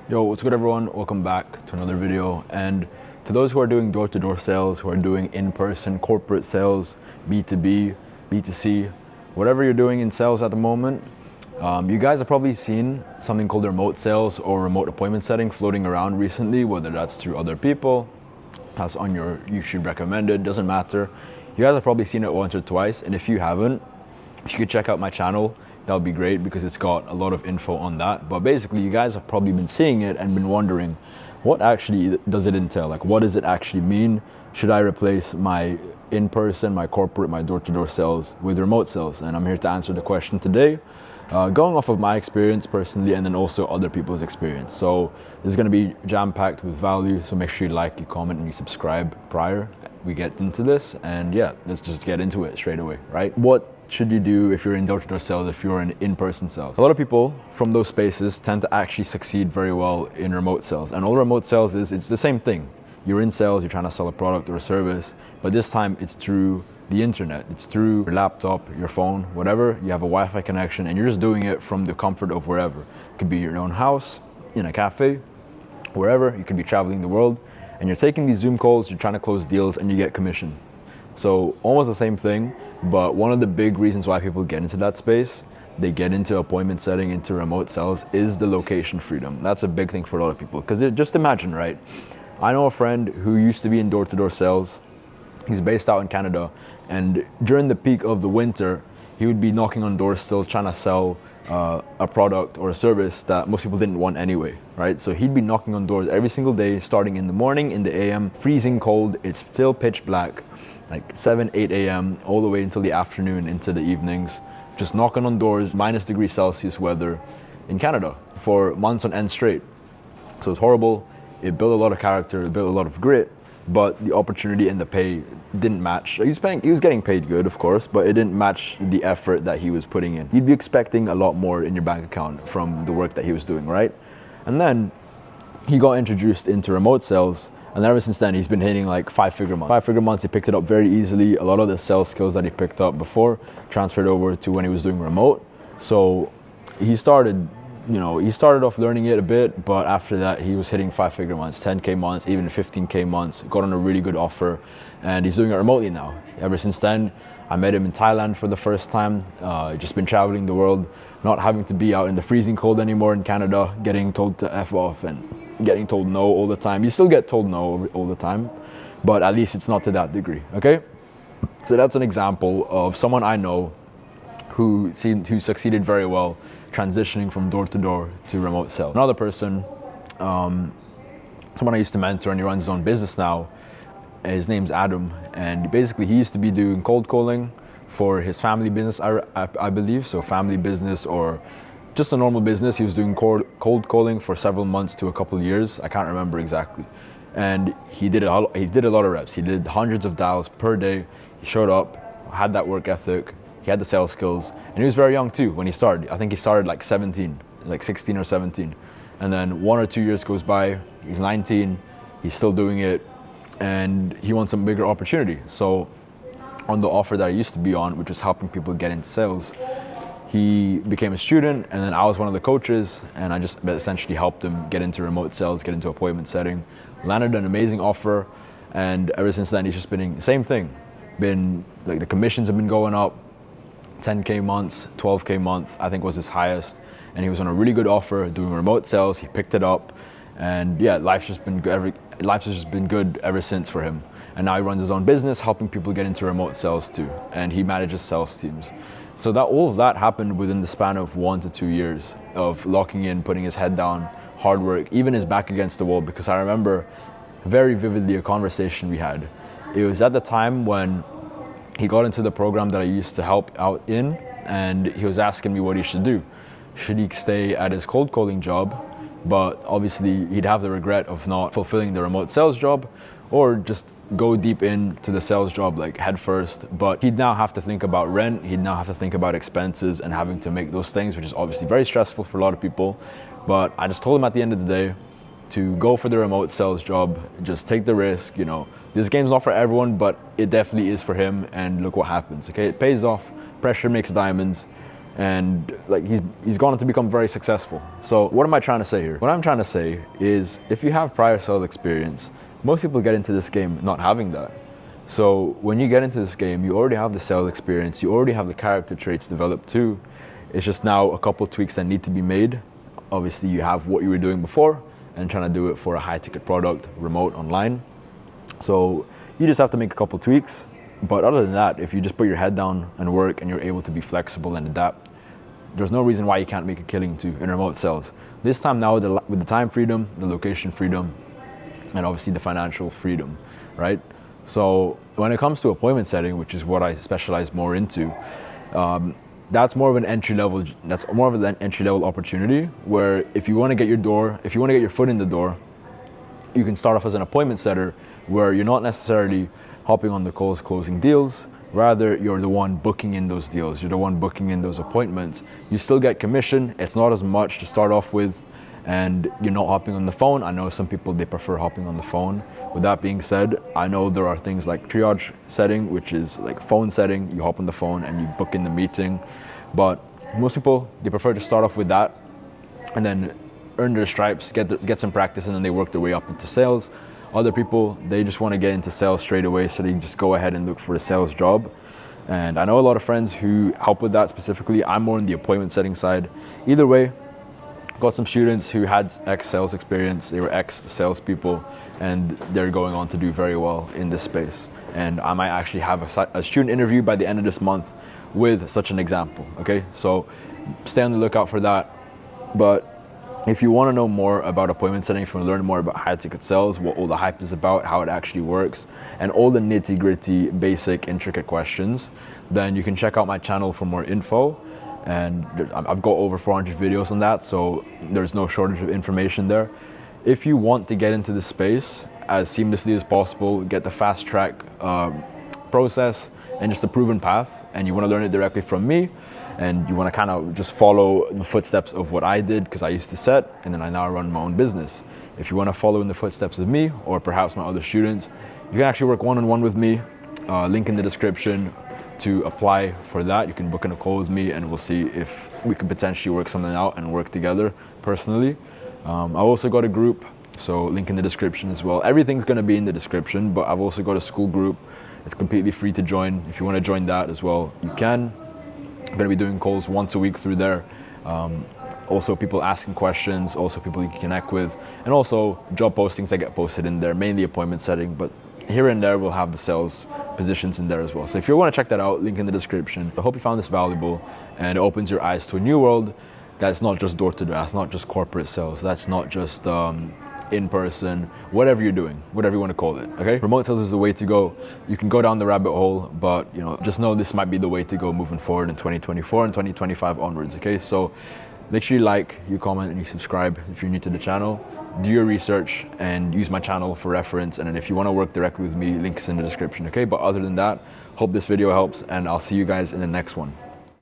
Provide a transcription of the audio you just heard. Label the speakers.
Speaker 1: Yo, what's good everyone? Welcome back to another video. And to those who are doing door-to-door sales, who are doing in-person corporate sales, B2B, B2C, whatever you're doing in sales at the moment, you guys have probably seen something called remote sales or remote appointment setting floating around recently, whether that's through other people, that's on your YouTube recommended, doesn't matter. You guys have probably seen it once or twice, and if you haven't, if you could check out my channel, that would be great because it's got a lot of info on that. But basically, you guys have probably been seeing it and been wondering, what actually does it entail? Like, what does it actually mean? Should I replace my in-person, my corporate, my door-to-door sales with remote sales? And I'm here to answer the question today, going off of my experience personally and then also other people's experience. So this is going to be jam-packed with value, so make sure you like, you comment, and you subscribe prior we get into this. And yeah, let's just get into it straight away, right? What should you do if you're in door-to-door sales, if you're in in-person sales? A lot of people from those spaces tend to actually succeed very well in remote sales. And all remote sales is, it's the same thing. You're in sales, you're trying to sell a product or a service, but this time it's through the internet. It's through your laptop, your phone, whatever. You have a Wi-Fi connection and you're just doing it from the comfort of wherever. It could be your own house, in a cafe, wherever. You could be traveling the world and you're taking these Zoom calls, you're trying to close deals and you get commission. So almost the same thing, but one of the big reasons why people get into that space, they get into appointment setting, into remote sales, is the location freedom. That's a big thing for a lot of people. Because just imagine, right? I know a friend who used to be in door-to-door sales. He's based out in Canada. And during the peak of the winter, he would be knocking on doors still trying to sell a product or a service that most people didn't want anyway, right? So he'd be knocking on doors every single day, starting in the morning, in the AM, freezing cold, it's still pitch black, like 7, 8 a.m. all the way until the afternoon, into the evenings, just knocking on doors, -°C weather in Canada for months on end straight. So it's horrible. It built a lot of character, it built a lot of grit, but the opportunity and the pay didn't match. He was getting paid good, of course, but it didn't match the effort that he was putting in. You'd be expecting a lot more in your bank account from the work that he was doing, right? And then he got introduced into remote sales, and ever since then he's been hitting like 5-figure months. 5-figure months, he picked it up very easily. A lot of the sales skills that he picked up before transferred over to when he was doing remote. So he started off learning it a bit, but after that he was hitting 5-figure months, 10K months, even 15K months, got on a really good offer, and he's doing it remotely now. Ever since then, I met him in Thailand for the first time, just been traveling the world, not having to be out in the freezing cold anymore in Canada, getting told to F off and getting told no all the time. You still get told no all the time, but at least it's not to that degree, okay? So that's an example of someone I know who succeeded very well transitioning from door-to-door to remote sales. Another person, someone I used to mentor, and he runs his own business now, his name's Adam, and basically he used to be doing cold calling for his family business, I believe, so family business or just a normal business. He was doing cold calling for several months to a couple of years, I can't remember exactly. And he did a lot of reps. He did hundreds of dials per day. He showed up, had that work ethic, he had the sales skills, and he was very young too when he started. I think he started like 17, like 16 or 17. And then 1 or 2 years goes by, he's 19, he's still doing it, and he wants some bigger opportunity. So on the offer that I used to be on, which was helping people get into sales, he became a student, and then I was one of the coaches, and I just essentially helped him get into remote sales, get into appointment setting, landed an amazing offer, and ever since then he's just been the same thing. Like the commissions have been going up, 10K months, 12K month, I think was his highest. And he was on a really good offer doing remote sales. He picked it up, and yeah, life's just been good ever since for him. And now he runs his own business, helping people get into remote sales too. And he manages sales teams. So all of that happened within the span of 1 to 2 years of locking in, putting his head down, hard work, even his back against the wall. Because I remember very vividly a conversation we had. It was at the time when he got into the program that I used to help out in, and he was asking me what he should do. Should he stay at his cold calling job, but obviously he'd have the regret of not fulfilling the remote sales job, or just go deep into the sales job like head first. But he'd now have to think about rent, he'd now have to think about expenses and having to make those things, which is obviously very stressful for a lot of people. But I just told him at the end of the day to go for the remote sales job, just take the risk. This game's not for everyone, but it definitely is for him, and look what happens, okay? It pays off, pressure makes diamonds. and like he's gone on to become very successful. So what am I trying to say here? What I'm trying to say is if you have prior sales experience, most people get into this game not having that. So when you get into this game, you already have the sales experience, you already have the character traits developed too. It's just now a couple tweaks that need to be made. Obviously you have what you were doing before and trying to do it for a high ticket product, remote, online. So you just have to make a couple tweaks. But other than that, if you just put your head down and work and you're able to be flexible and adapt, there's no reason why you can't make a killing too in remote sales. This time now with the time freedom, the location freedom, and obviously the financial freedom, right? So when it comes to appointment setting, which is what I specialize more into, that's more of an entry level. That's more of an entry level opportunity where if you want to get your foot in the door, you can start off as an appointment setter where you're not necessarily hopping on the calls closing deals. Rather, you're the one booking in those deals. You're the one booking in those appointments. You still get commission. It's not as much to start off with, and you're not hopping on the phone. I know some people, they prefer hopping on the phone. With that being said, I know there are things like triage setting, which is like phone setting. You hop on the phone and you book in the meeting. But most people, they prefer to start off with that and then earn their stripes, get some practice, and then they work their way up into sales. Other people, they just want to get into sales straight away, so they just go ahead and look for a sales job. And I know a lot of friends who help with that specifically. I'm more on the appointment setting side. Either way, got some students who had ex-sales experience, they were ex-salespeople, and they're going on to do very well in this space. And I might actually have a student interview by the end of this month with such an example, okay? So stay on the lookout for that. But if you want to know more about appointment setting, if you want to learn more about high ticket sales, what all the hype is about, how it actually works, and all the nitty gritty, basic, intricate questions, then you can check out my channel for more info. And I've got over 400 videos on that, so there's no shortage of information there. If you want to get into this space as seamlessly as possible, get the fast track process and just a proven path, and you want to learn it directly from me, and you want to kind of just follow the footsteps of what I did, because I used to set and then I now run my own business. If you want to follow in the footsteps of me or perhaps my other students, you can actually work one-on-one with me. Link in the description to apply for that. You can book in a call with me and we'll see if we can potentially work something out and work together personally. I also got a group, so link in the description as well. Everything's going to be in the description, but I've also got a school group. It's completely free to join. If you want to join that as well, you can. I'm going to be doing calls once a week through there. Also people asking questions, also people you can connect with, and also job postings that get posted in there, mainly appointment setting, but here and there we'll have the sales positions in there as well. So if you want to check that out, link in the description. I hope you found this valuable and it opens your eyes to a new world that's not just door-to-door, that's not just corporate sales, that's not just in-person, whatever you're doing, whatever you want to call it, okay? Remote sales is the way to go. You can go down the rabbit hole, but just know this might be the way to go moving forward in 2024 and 2025 onwards, okay? So make sure you like, you comment, and you subscribe if you're new to the channel. Do your research and use my channel for reference, and then if you want to work directly with me, links in the description, okay? But other than that, hope this video helps, and I'll see you guys in the next one.